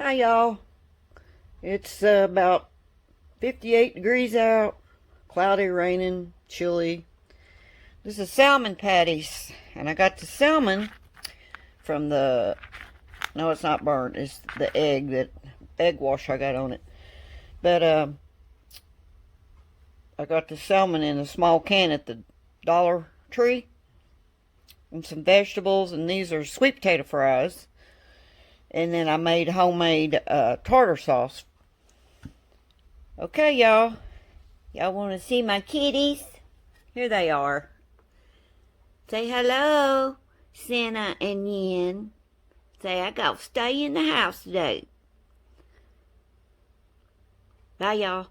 Hi y'all. It's about 58 degrees out, cloudy, raining, chilly. This is salmon patties, and I got the salmon from the, no, it's not burnt, it's the egg wash I got on it. But I got the salmon in a small can at the Dollar Tree, and some vegetables, and these are sweet potato fries. And then I made homemade tartar sauce. Okay, y'all. Y'all want to see my kitties? Here they are. Say hello, Santa and Yin. Say, I got to stay in the house today. Bye, y'all.